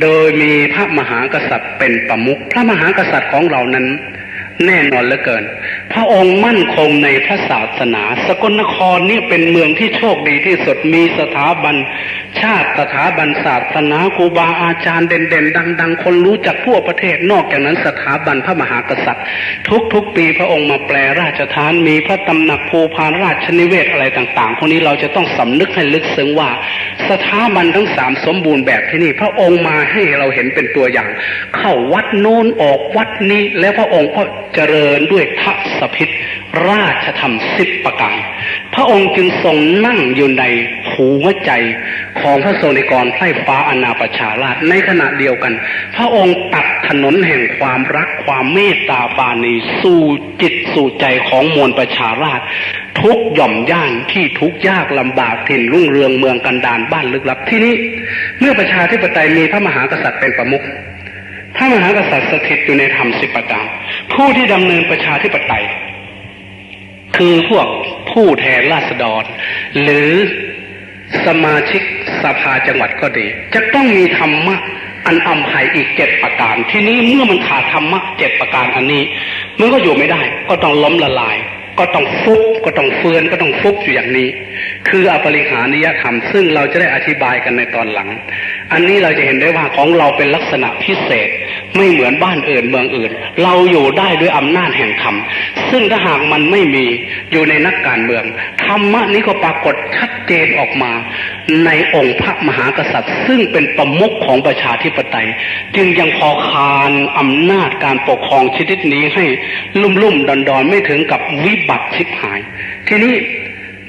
โดยมีพระมหากษัตริย์เป็นประมุขพระมหากษัตริย์ของเรานั้นแน่นอนเหลือเกินพระองค์มั่นคงในพระศาสนาสกลนครนี่เป็นเมืองที่โชคดีที่สุดมีสถาบันชาติสถาบันศาสนาครูบาอาจารย์เด่นๆดังๆคนรู้จักทั่วประเทศนอกจากนั้นสถาบันพระมหากษัตริย์ทุกปีพระองค์มาแปลราชทานมีพระตำหนักภูพานราชนิเวศอะไรต่างๆพวกนี้เราจะต้องสำนึกให้ลึกซึ้งว่าสถาบันทั้งสามสมบูรณ์แบบที่นี่พระองค์มาให้เราเห็นเป็นตัวอย่างเข้าวัดโน้นออกวัดนี้แล้วพระองค์ก็เจริญด้วยทัศพิษ ราชธรรม10ประการพระองค์จึงทรงนั่งอยู่ในหัวใจของพระโสนิกรไพร่ฟ้าอาณาประชาราษฎร์ในขณะเดียวกันพระองค์ตัดถนนแห่งความรักความเมตตาปราณีสู่จิตสู่ใจของมวลประชาราษฎร์ทุกหย่อมย่านที่ทุกยากลำบากถิ่นรุ่งเรืองเมืองกันดารบ้านลึกลับที่นี้เมื่อประชาธิปไตยมีพระมหากษัตริย์เป็นประมุขพระมหากษัตริย์สถิตอยู่ในธรรม10ประการผู้ที่ดำเนินประชาธิปไตยคือพวกผู้แทนราษฎรหรือสมาชิกสภาจังหวัดก็ดีจะต้องมีธรรมะอันอำไพอีก7ประการที่นี้เมื่อมันขาดธรรมะ7ประการอันนี้มันก็อยู่ไม่ได้ก็ต้องล้มละลายก็ต้องฟุบก็ต้องเฟือนก็ต้องฟุบอยู่อย่างนี้คืออปริหานิยธรรมซึ่งเราจะได้อธิบายกันในตอนหลังอันนี้เราจะเห็นได้ว่าของเราเป็นลักษณะพิเศษไม่เหมือนบ้านอื่นเมืองอื่นเราอยู่ได้ด้วยอำนาจแห่งธรรมซึ่งถ้าหากมันไม่มีอยู่ในนักการเมืองธรรมะนี้ก็ปรากฏชัดเจนออกมาในองค์พระมหากษัตริย์ซึ่งเป็นประมุขของประชาธิปไตยจึงยังพอคานอำนาจการปกครองชนิดนี้ให้ลุ่มๆดอนๆไม่ถึงกับวิบัติชิบหายทีนี้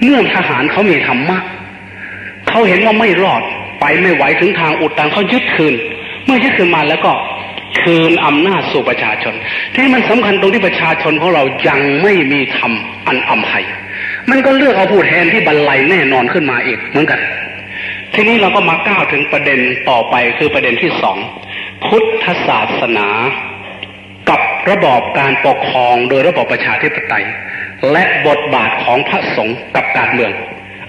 เมื่อทหารเขามีธรรมะเขาเห็นว่าไม่รอดไปไม่ไหวถึงทางอุดตันเขายึดคืนเมื่อยึดคืนมาแล้วก็คืนอำนาจสู่ประชาชนที่มันสำคัญตรงที่ประชาชนของเรายังไม่มีธรรมอันอำไพมันก็เลือกเอาผู้แทนที่บรรลัยแน่นอนขึ้นมาอีกเหมือนกันทีนี้เราก็มาก้าวถึงประเด็นต่อไปคือประเด็นที่2พุทธศาสนากับระบอบการปกครองโดยระบอบประชาธิปไตยและบทบาทของพระสงฆ์กับการเมือง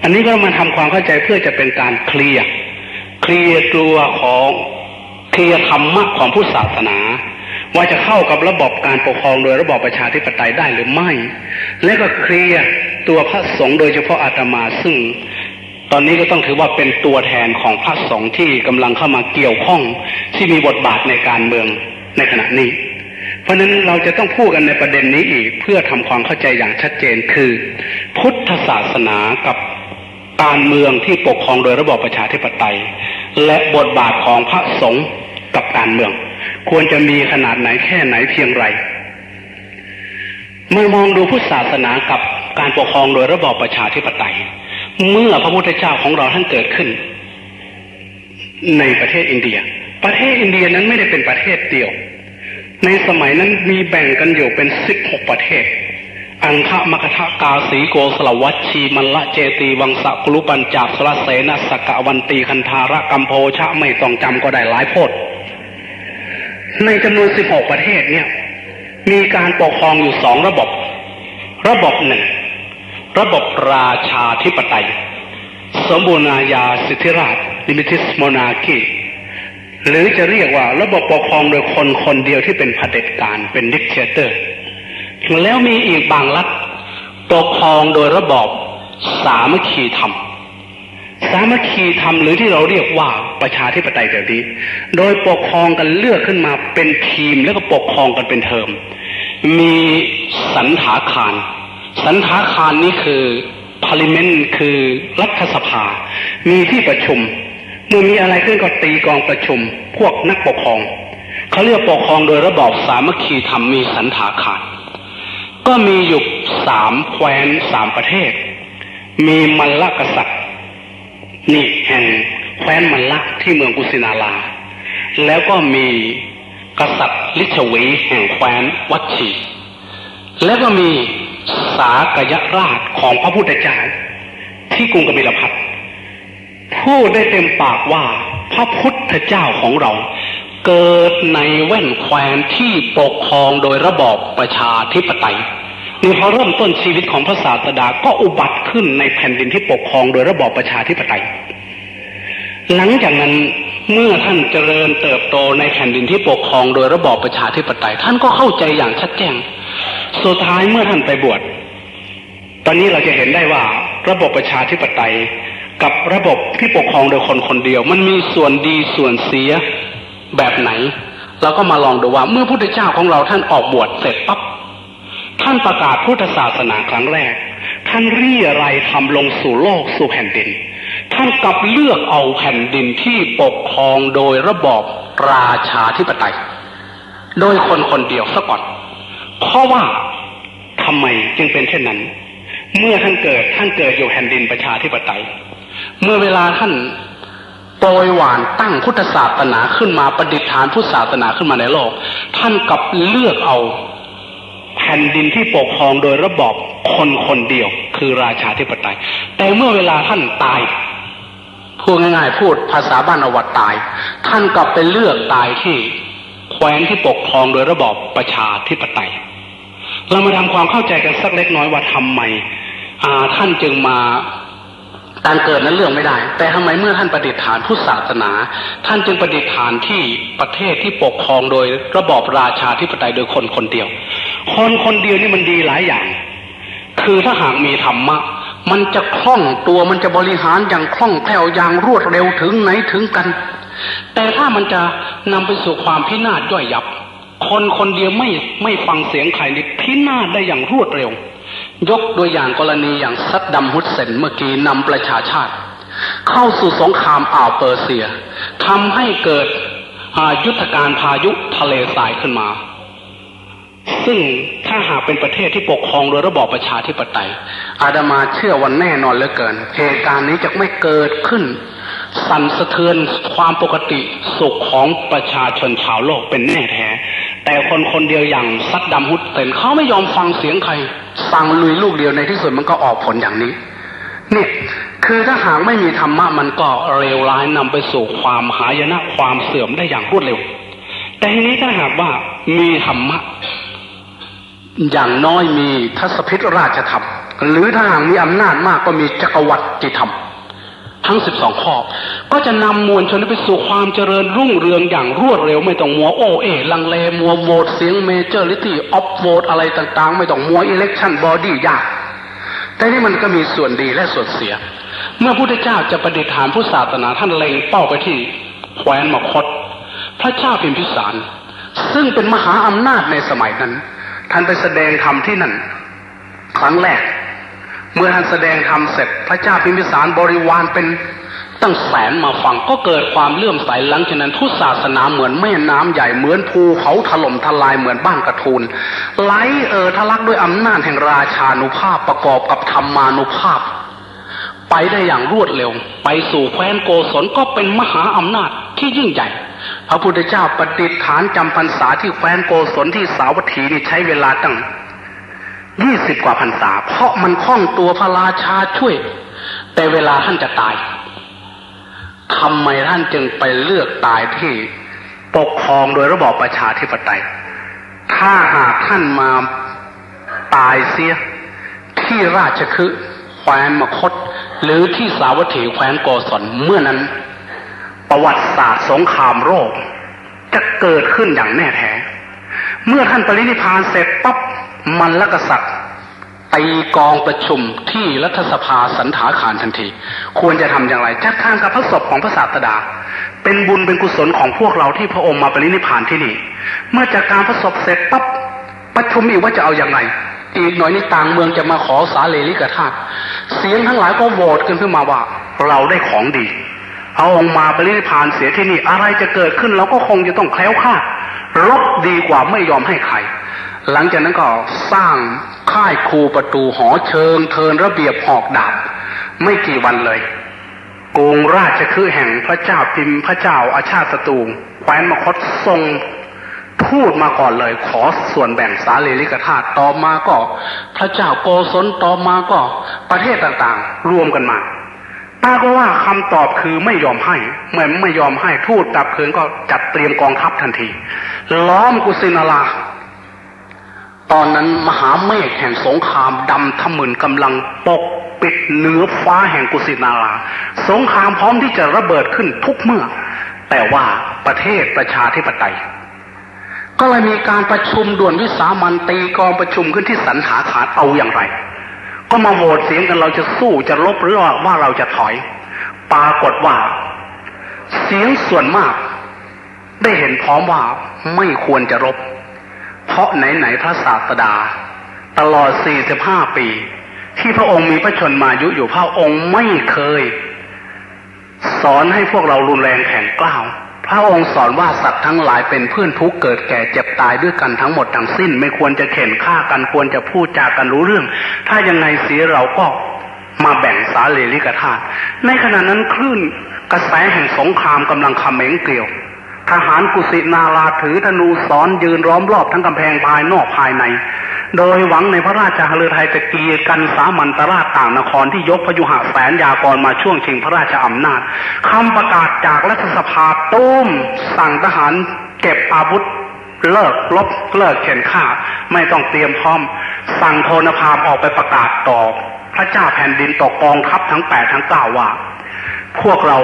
อันนี้ก็มาทำความเข้าใจเพื่อจะเป็นการเคลียร์ตัวของเคลียร์ธรรมะของพุทธศาสนาว่าจะเข้ากับระบบการปกครองโดยระบอบประชาธิปไตยได้หรือไม่และก็เคลียร์ตัวพระสงฆ์โดยเฉพาะอาตมาซึ่งตอนนี้ก็ต้องถือว่าเป็นตัวแทนของพระสงฆ์ที่กำลังเข้ามาเกี่ยวข้องที่มีบทบาทในการเมืองในขณะนี้เพราะฉะนั้นเราจะต้องพูดกันในประเด็นนี้อีกเพื่อทำความเข้าใจอย่างชัดเจนคือพุทธศาสนากับการเมืองที่ปกครองโดยระบอบประชาธิปไตยและบทบาทของพระสงฆ์กับการเมืองควรจะมีขนาดไหนแค่ไหนเพียงไรเมื่อมองดูพุทธศาสนากับการปกครองโดยระบอบประชาธิปไตยเมื่อพระพุทธเจ้าของเราท่านเกิดขึ้นในประเทศอินเดียประเทศอินเดียนั้นไม่ได้เป็นประเทศเดียวในสมัยนั้นมีแบ่งกันอยู่เป็น16ประเทศอังคมคทกาสีโกสลวัชชีมัลละเจตีวังสะกุลุปัญจาสระเสนสกะวันตีคันธาระกัมโพชะไม่ต้องจำก็ได้หลายโพดในจำนวน16ประเทศเนี่ยมีการปกครองอยู่2ระบบหนึ่งระบบราชาธิปไตยสมบูรณาญาสิทธิราชย์ Limited Monarchy หรือจะเรียกว่าระบบปกครองโดยคนคนเดียวที่เป็นเผด็จการเป็นดิกเตเตอร์แล้วมีอีกบางรัฐปกครองโดยระบอบสามัคคีธรรมหรือที่เราเรียกว่าประชาธิปไตยแบบนี้โดยปกครองกันเลือกขึ้นมาเป็นทีมแล้วก็ปกครองกันเป็นเทอมมีสันถาคารนี่คือพาร์ลิเมนต์คือรัฐสภามีที่ประชุมเมื่อมีอะไรขึ้นก็ตีกองประชุมพวกนักปกครองเขาเรียกปกครองโดยระบอบสามัคคีธรรมมีสันถาคารก็มีอยู่3แคว้น3ประเทศมีมัลละกษัตริย์นี่แห่งแคว้นมัลละที่เมืองกุสินาราแล้วก็มีกษัตริย์ลิชวีแห่งแคว้นวัชชีแล้วก็มีสากยราชของพระพุทธเจ้าที่กรุงกบิลพัสดุพูดได้เต็มปากว่าพระพุทธเจ้าของเราเกิดในแว่นแคว้นที่ปกครองโดยระบอบประชาธิปไตยนี่พอเริ่มต้นชีวิตของพระศาสดาก็อุบัติขึ้นในแผ่นดินที่ปกครองโดยระบอบประชาธิปไตยหลังจากนั้นเมื่อท่านเจริญเติบโตในแผ่นดินที่ปกครองโดยระบอบประชาธิปไตยท่านก็เข้าใจอย่างชัดแจ้งสุดท้ายเมื่อท่านไปบวชตอนนี้เราจะเห็นได้ว่าระบบประชาธิปไตยกับระบบที่ปกครองโดยคนคนเดียวมันมีส่วนดีส่วนเสียแบบไหนเราก็มาลองดูว่าเมื่อพุทธเจ้าของเราท่านออกบวชเสร็จปั๊บท่านประกาศพุทธศาสนาครั้งแรกท่านเรี่ยไรทำลงสู่โลกสู่แผ่นดินท่านกลับเลือกเอาแผ่นดินที่ปกครองโดยระบอบราชาธิปไตยโดยคนคนเดียวซะก่อนเพราะว่าท ทำไมจึงเป็นเช่นนั้นเมื่อท่านเกิดอยู่แผ่นดินประชาธิปไตยเมื่อเวลาท่านโปรยหวานตั้งพุทธศาสนาขึ้นมาประดิษฐานพุทธศาสนาขึ้นมาในโลกท่านกลับเลือกเอาแผ่นดินที่ปกครองโดยระบอบคนคนเดียวคือราชาธิปไตยแต่เมื่อเวลาท่านตายพูดง่ายๆพูดภาษาบ้านเอาว่าตายท่านกลับไปเลือกตายที่แคว้นที่ปกครองโดยระบอบประชาธิปไตยเรามาทำความเข้าใจกันสักเล็กน้อยว่าทำไมท่านจึงมาการเกิดนั้นเรื่องไม่ได้แต่ทำไมเมื่อท่านประดิษฐานพุทธศาสนาท่านจึงประดิษฐานที่ประเทศที่ปกครองโดยระบอบราชาธิปไตยโดยคนคนเดียวคนคนเดียวนี่มันดีหลายอย่างคือถ้าหากมีธรรมะมันจะคล่องตัวมันจะบริหารอย่างคล่องแคล่วอย่างรวดเร็วถึงไหนถึงกันแต่ถ้ามันจะนำไปสู่ความพินาศย่อยยับคนคนเดียวไม่ฟังเสียงใครนี่พินาศได้อย่างรวดเร็วยกตัวอย่างกรณีอย่างซัดดัมฮุสเซนเมื่อกี้นำประชาชาติเข้าสู่สงครามอ่าวเปอร์เซียทำให้เกิดยุทธการพายุทะเลทรายขึ้นมาซึ่งถ้าหากเป็นประเทศที่ปกครองโดยระบอบประชาธิปไตยอาตมาเชื่อว่าแน่นอนเหลือเกินเหตุการณ์นี้จะไม่เกิดขึ้นสั่นสะเทือนความปกติสุขของประชาชนชาวโลกเป็นแน่แท้แต่คนคนเดียวอย่างซัดดัมฮุสเซนเขาไม่ยอมฟังเสียงใครสั่งลุยลูกเดียวในที่สุดมันก็ออกผลอย่างนี้เนี่ยคือถ้าหากไม่มีธรรมะมันก็เลวร้ายนำไปสู่ความหายนะความเสื่อมได้อย่างรวดเร็วแต่ทีนี้ถ้าหากว่ามีธรรมะอย่างน้อยมีทศพิธราชธรรมหรือถ้าหากมีอำนาจมากก็มีจักรวรรดิธรรมทั้ง12ข้อก็จะนำมวลชนไปสู่ความเจริญรุ่งเรืองอย่างรวดเร็วไม่ต้องมัวโอเอลังเลมัวโหวตเสียงเมเจอร์ลิตี้ออฟโหวตอะไรต่างๆไม่ต้องมัวอิเล็กชันบอดี้ยากแต่นี่มันก็มีส่วนดีและส่วนเสียเมื่อพระพุทธเจ้าจะประดิษฐานพุทธศาสนาท่านเล็งเป้าไปที่แคว้นมคธพระเจ้าพิมพิสารซึ่งเป็นมหาอำนาจในสมัยนั้นท่านไปแสดงธรรมที่นั่นครั้งแรกเมื่อท่านแสดงธรรมเสร็จพระเจ้าพิมพิสารบริวารเป็นตั้งแสนมาฟังก็เกิดความเลื่อมใสหลังจากนั้นพุทธศาสนาเหมือนแม่น้ำใหญ่เหมือนภูเขาถล่มทลายเหมือนบ้านกระทูลไหลทะลักด้วยอำนาจแห่งราชานุภาพประกอบกับธรรมานุภาพไปได้อย่างรวดเร็วไปสู่แคว้นโกศลก็เป็นมหาอำนาจที่ยิ่งใหญ่พระพุทธเจ้าประดิษฐานจำพรรษาที่แคว้นโกศลที่สาวัตถีนี่ใช้เวลาตั้ง20 กว่าพรรษาเพราะมันคล่องตัวพระราชาช่วยแต่เวลาท่านจะตายทำไมท่านจึงไปเลือกตายที่ปกครองโดยระบอบประชาธิปไตยถ้าหากท่านมาตายเสียที่ราชคฤห์แคว้นมคธหรือที่สาวัตถีแคว้นโกศลเมื่อนั้นประวัติศาสตร์สงครามโลกจะเกิดขึ้นอย่างแน่แท้เมื่อท่านปรินิพพานเสร็จปั๊บมลกษัตริย์ตีกองประชุมที่รัฐสภาสันถาคารทันทีควรจะทำอย่างไรจัดการกับพระศพของพระศาสดาเป็นบุญเป็นกุศลของพวกเราที่พระองค์มาปรินิพพานที่นี่เมื่อจัดการพระศพเสร็จปั๊บประชุมอีกว่าจะเอาอย่างไรอีกหน่อยนี่ต่างเมืองจะมาขอสาเลลิกธาตุเสียงทั้งหลายก็โหวตกันขึ้นมาว่าเราได้ของดีเอาองค์มาปรินิพพานเสียที่นี่อะไรจะเกิดขึ้นเราก็คงจะต้องแคล้วคลาดรบดีกว่าไม่ยอมให้ใครหลังจากนั้นก็สร้างค่ายคูประตูหอเชิงเทินระเบียบหอกดาบไม่กี่วันเลยกรุงราชคฤห์แห่งพระเจ้าพิมพระเจ้าอาชาติศัตรูแคว้นมคธทรงพูดมาก่อนเลยขอส่วนแบ่งสาเลลิกธาตุต่อมาก็พระเจ้าโกศลต่อมาก็ประเทศต่างๆรวมกันมาปรากฏว่าคำตอบคือไม่ยอมให้เมื่อไม่ยอมให้ทูตกลับคืนก็จัดเตรียมกองทัพทันทีล้อมกุสินาราตอนนั้นมหาเมฆแห่งสงครามดำทะมึนกำลังปกปิดเหนือฟ้าแห่งกุสินาราสงครามพร้อมที่จะระเบิดขึ้นทุกเมื่อแต่ว่าประเทศประชาธิปไตยก็เลยมีการประชุมด่วนวิสามัญตีกองประชุมขึ้นที่สันถาคารเอาอย่างไรก็มาโหวตเสียงกันเราจะสู้จะลบหรือว่าเราจะถอยปรากฏว่าเสียงส่วนมากได้เห็นพร้อมว่าไม่ควรจะรบเพราะไหนๆพระศาสดาตลอด45 ปีที่พระองค์มีพระชนมายุอยู่พระองค์ไม่เคยสอนให้พวกเรารุนแรงแข็งกร้าวพ พระองค์สอนว่าสัตว์ทั้งหลายเป็นเพื่อนทุกข์เกิดแก่เจ็บตายด้วยกันทั้งหมดทั้งสิ้นไม่ควรจะเข็นฆ่ากันควรจะพูดจากันรู้เรื่องถ้ายังไงเสียเราก็มาแบ่งสาลีริกธาตุในขณะนั้นคลื่นกระแสแห่งสงครามกำลังเขม็งเกลียวทหารกุสินาราถือธนูสอนยืนล้อมรอบทั้งกำแพงภายนอกภายในโดยหวังในพระราชหฤทัยตะกีกันสามัญตราชต่างนครที่ยกพยุหแสนยากรมาช่วงชิงพระราชอำนาจคำประกาศจากรัฐสภาตุ้มสั่งทหารเก็บอาวุธเลิกรบเลิกเข็นฆ่าไม่ต้องเตรียมพร้อมสั่งโทนพามออกไปประกาศต่อพระเจ้าแผ่นดินต่อกองทัพทั้ง8ทั้ง9ว่าพวกเรา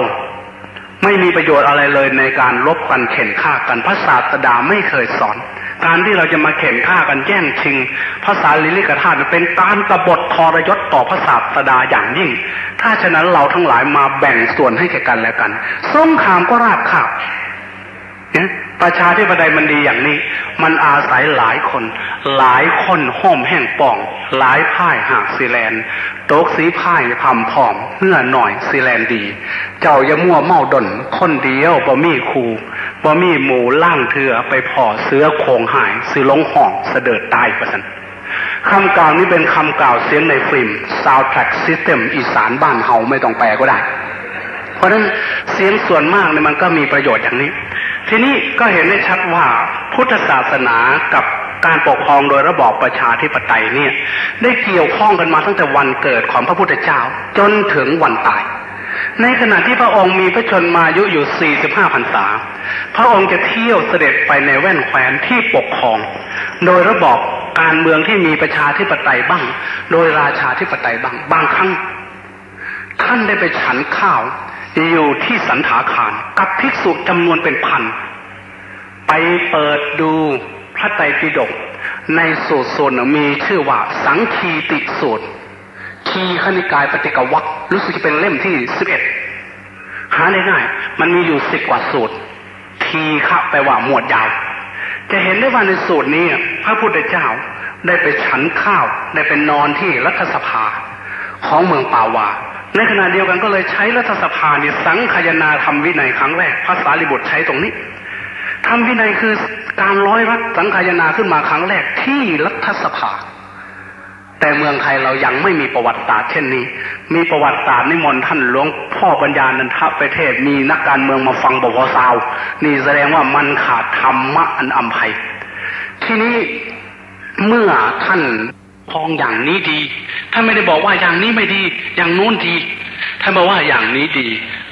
ไม่มีประโยชน์อะไรเลยในการรบกันเข็นฆ่ากันพระศาสดาไม่เคยสอนการที่เราจะมาเข็นฆ่ากันแย่งชิงพระสารีริกธาตุเป็นการกบฏทรยศต่อพระศาสดาอย่างยิ่งถ้าฉะนั้นเราทั้งหลายมาแบ่งส่วนให้แก่กันและกันสงครามก็ราบคาบประชาธิปไตยมันดีอย่างนี้มันอาศัยหลายคนห้อมแห้งป่องหลายพ่ายหากสิแลนโตกสีพ่ายพำผอมเมื่อหน่อยสิแลนดีเจ้าอย่ามั่วเมาดนคนเดียวบ่มีครูบ่มีหมู่ล่างเถื่อไปพ่อเสือโคงหายสิลงห่องเสด็จตายประสันคำกล่าวนี้เป็นคำกล่าวเสียงในฟิล์ม Soundtrack System อีสานบ้านเฮาไม่ต้องแปลก็ได้เพราะฉะนั้นเสียงส่วนมากเนี่ยมันก็มีประโยชน์อย่างนี้ทีนี้ก็เห็นได้ชัดว่าพุทธศาสนากับการปกครองโดยระบอบประชาธิปไตยเนี่ยได้เกี่ยวข้องกันมาตั้งแต่วันเกิดของพระพุทธเจ้าจนถึงวันตายในขณะที่พระองค์มีพระชนมายุอยู่45พรรษาพระองค์จะเที่ยวเสด็จไปในแว่นแคว้นที่ปกครองโดยระบอบการเมืองที่มีประชาธิปไตยบ้างโดยราชาธิปไตยบ้างบางครั้งท่านได้ไปฉันข้าวอยู่ที่สันถาคารกับภิกษุจำนวนเป็นพันไปเปิดดูพระไตรปิฎกในสูตรส่วนหนึ่งมีชื่อว่าสังคีติสูตรทีฆนิกายปฏิกวรรครู้สึกจะเป็นเล่มที่11หาได้ง่ายมันมีอยู่10กว่าสูตรทีฆะแปลว่าหมวดยาวจะเห็นได้ว่าในสูตรนี้พระพุทธเจ้าได้ไปฉันข้าวได้ไปนอนที่รัฐสภาของเมืองปาวาในขณะเดียวกันก็เลยใช้รัฐสภาเนี่ยสังคายนาธรรมวินัยครั้งแรกพระสารีบุตรใช้ตรงนี้ธรรมวินัยคือการร้อยรัฐสังคายนาขึ้นมาครั้งแรกที่รัฐสภาแต่เมืองไทยเรายังไม่มีประวัติศาสตร์เช่นนี้มีประวัติศาสตร์นิมนต์ท่านหลวงพ่อปัญญานันทไปเทศมีนักการเมืองมาฟังบวสาวนี่แสดงว่ามันขาดธรรมะอันอำไพทีนี้เมื่อท่านพองอย่างนี้ดีท่านไม่ได้บอกว่าอย่างนี้ไม่ดีอย่างโน้นดีท่านบอกว่าอย่างนี้ดี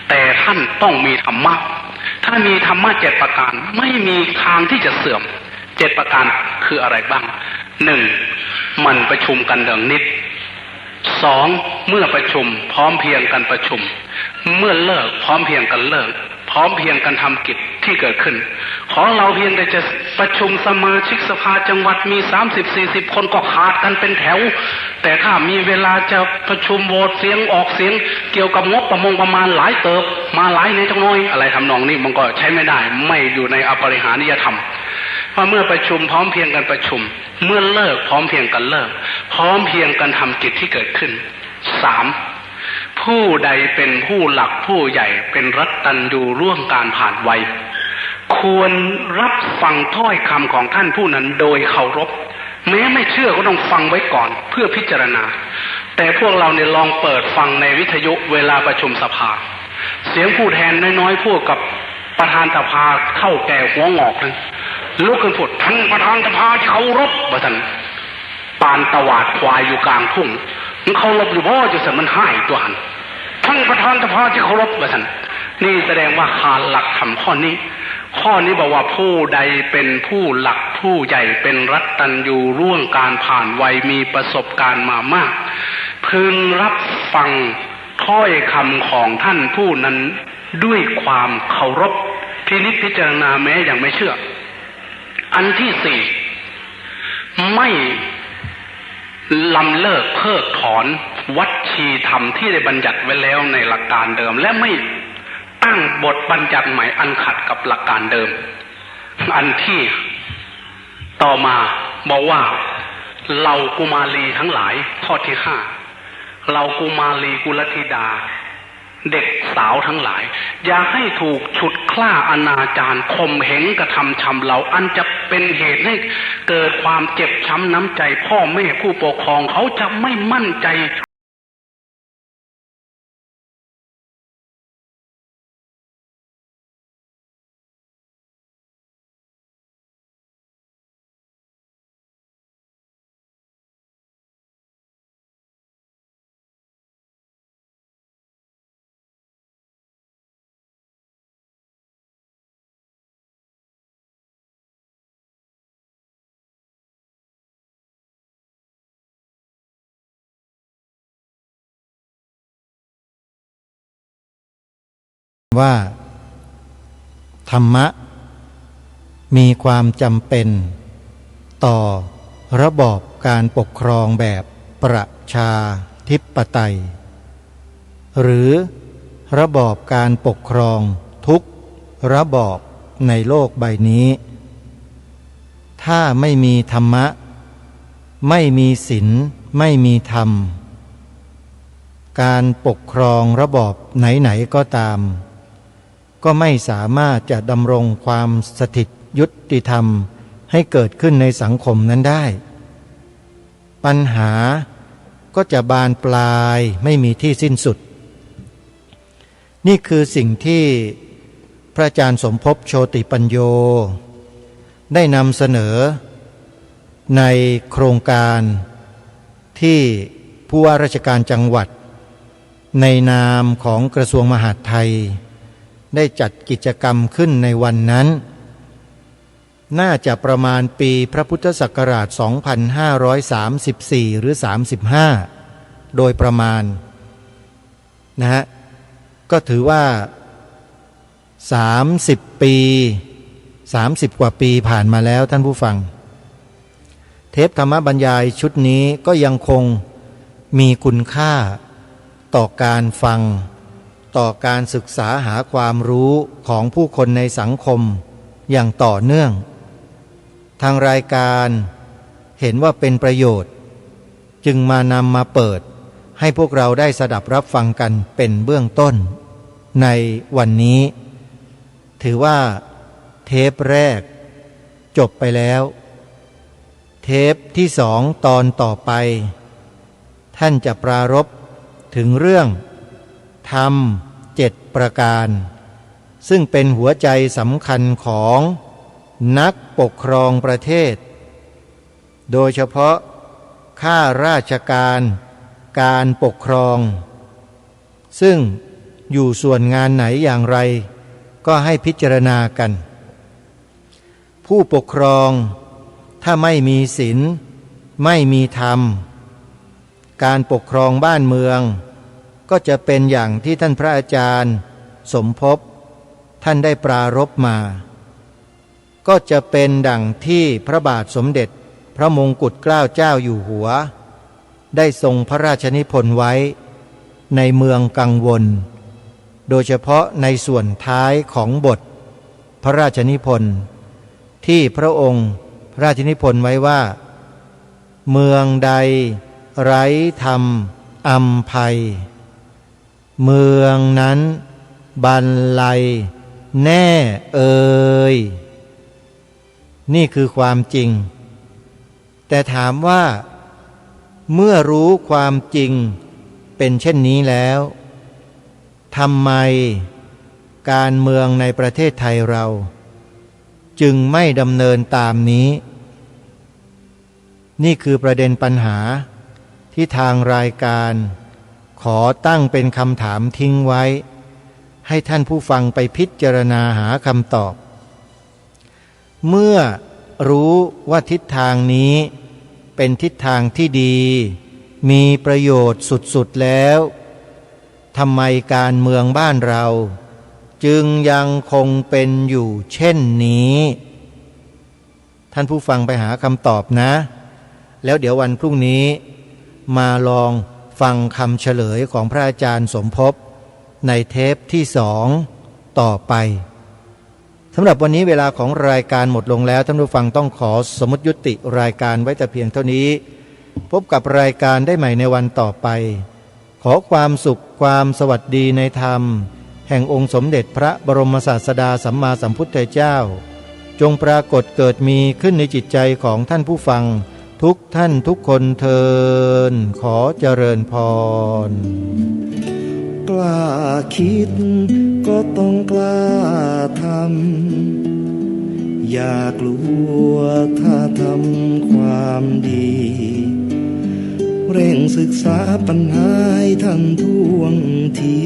แต่ท่านต้องมีธรรมะถ้ามีธรรมะ7ประการไม่มีทางที่จะเสื่อม7ประการคืออะไรบ้าง1มันประชุมกันดังนิด2เมื่อประชุมพร้อมเพรียงกันประชุมเมื่อเลิกพร้อมเพรียงกันเลิกพร้อมเพรียงกันทำกิจที่เกิดขึ้นของเราเพียงแต่จะประชุมสมาชิกสภาจังหวัดมี30-40คนก็ขาดกันเป็นแถวแต่ถ้ามีเวลาจะประชุมโหวตเสียงออกเสียงเกี่ยวกับงบประมาณหลายเติบมาหลายในจังน้อยอะไรทำนองนี้มันก็ใช้ไม่ได้ไม่อยู่ในอปริหานิยธรรมเพราะเมื่อประชุมพร้อมเพรียงกันประชุมเมื่อเลิกพร้อมเพรียงกันเลิกพร้อมเพรียงกันทำกิจที่เกิดขึ้น3ผู้ใดเป็นผู้หลักผู้ใหญ่เป็นรัตตัญญูร่วมการผ่านวัยควรรับฟังถ้อยคำของท่านผู้นั้นโดยเคารพแม้ไม่เชื่อก็ต้องฟังไว้ก่อนเพื่อพิจารณาแต่พวกเราเนี่ยลองเปิดฟังในวิทยุเวลาประชุมสภาเสียงผู้แทนน้อยๆพูดกับประธานสภาเข้าแก่หัวงอกเลยลุกขึ้นพูดท่านประธานสภาที่เคารพว่าท่านปานตวาดควายอยู่กลางทุ่งมันเคารพอยู่พ่อจะเสร็จมันให้ตัวหันท่านประธานสภาที่เคารพว่าท่านนี่แสดงว่าขาดหลักธรรมข้อนี้บอกว่าผู้ใดเป็นผู้หลักผู้ใหญ่เป็นรัตตัญญูร่วงการผ่านวัยมีประสบการณ์มามากพึงรับฟังถ้อยคำของท่านผู้นั้นด้วยความเคารพพินิจพิจารณาแม้ยังไม่เชื่ออันที่4ไม่ลำเลิกเพิกถอนวัดชีธรรมที่ได้บัญญัติไว้แล้วในหลักการเดิมและไม่ตั้งบทบัญญัติใหม่อันขัดกับหลักการเดิมอันที่ต่อมาบอกว่าเหล่ากุมารีทั้งหลายข้อที่5เหล่ากุมารีกุลธิดาเด็กสาวทั้งหลาย อย่าให้ถูกฉุดคล้าอนาจารข่มเหงกระทำชำเราอันจะเป็นเหตุให้เกิดความเจ็บช้ำน้ำใจพ่อแม่ผู้ปกครองเขาจะไม่มั่นใจว่าธรรมะมีความจำเป็นต่อระบอบการปกครองแบบประชาธิปไตยหรือระบอบการปกครองทุกระบอบในโลกใบนี้ถ้าไม่มีธรรมะไม่มีศีลไม่มีธรรมการปกครองระบอบไหนๆก็ตามก็ไม่สามารถจะดำรงความสถิตยุติธรรมให้เกิดขึ้นในสังคมนั้นได้ปัญหาก็จะบานปลายไม่มีที่สิ้นสุดนี่คือสิ่งที่พระอาจารย์สมภพโชติปัญโยได้นำเสนอในโครงการที่ผู้ว่าราชการจังหวัดในนามของกระทรวงมหาดไทยได้จัดกิจกรรมขึ้นในวันนั้นน่าจะประมาณปีพระพุทธศักราช 2534 หรือ 35 โดยประมาณนะฮะก็ถือว่า30 ปี 30 กว่าปีผ่านมาแล้วท่านผู้ฟังเทปธรรมบรรยายชุดนี้ก็ยังคงมีคุณค่าต่อการฟังต่อการศึกษาหาความรู้ของผู้คนในสังคมอย่างต่อเนื่องทางรายการเห็นว่าเป็นประโยชน์จึงมานำมาเปิดให้พวกเราได้สดับรับฟังกันเป็นเบื้องต้นในวันนี้ถือว่าเทปแรกจบไปแล้วเทปที่2ตอนต่อไปท่านจะปรารภถึงเรื่องธรรม7 ประการซึ่งเป็นหัวใจสำคัญของนักปกครองประเทศโดยเฉพาะข้าราชการการปกครองซึ่งอยู่ส่วนงานไหนอย่างไรก็ให้พิจารณากันผู้ปกครองถ้าไม่มีศีลไม่มีธรรมการปกครองบ้านเมืองก็จะเป็นอย่างที่ท่านพระอาจารย์สมภพท่านได้ปรารภมาก็จะเป็นดังที่พระบาทสมเด็จพระมงกุฎเกล้าเจ้าอยู่หัวได้ทรงพระราชนิพนธ์ไว้ในเมืองกังวลโดยเฉพาะในส่วนท้ายของบทพระราชนิพนธ์ที่พระองค์พระราชนิพนธ์ไว้ว่าเมืองใดไร้ธรรมอำไพเมืองนั้นบันไลแน่เอ่ยนี่คือความจริงแต่ถามว่าเมื่อรู้ความจริงเป็นเช่นนี้แล้วทำไมการเมืองในประเทศไทยเราจึงไม่ดำเนินตามนี้นี่คือประเด็นปัญหาที่ทางรายการขอตั้งเป็นคำถามทิ้งไว้ให้ท่านผู้ฟังไปพิจารณาหาคำตอบเมื่อรู้ว่าทิศทางนี้เป็นทิศทางที่ดีมีประโยชน์สุดๆแล้วทำไมการเมืองบ้านเราจึงยังคงเป็นอยู่เช่นนี้ท่านผู้ฟังไปหาคำตอบนะแล้วเดี๋ยววันพรุ่งนี้มาลองฟังคำเฉลยของพระอาจารย์สมภพในเทปที่2ต่อไปสำหรับวันนี้เวลาของรายการหมดลงแล้วท่านผู้ฟังต้องขอสมมุติยุติรายการไว้แต่เพียงเท่านี้พบกับรายการได้ใหม่ในวันต่อไปขอความสุขความสวัสดีในธรรม ห่งองค์สมเด็จพระบรมศาสดาสัมมาสัมพุทธเจ้าจงปรากฏเกิดมีขึ้นในจิตใจของท่านผู้ฟังทุกท่านทุกคนเทินขอเจริญพรกล้าคิดก็ต้องกล้าทำอย่ากลัวถ้าทำความดีเร่งศึกษาปัญหาให้ทันท่วงที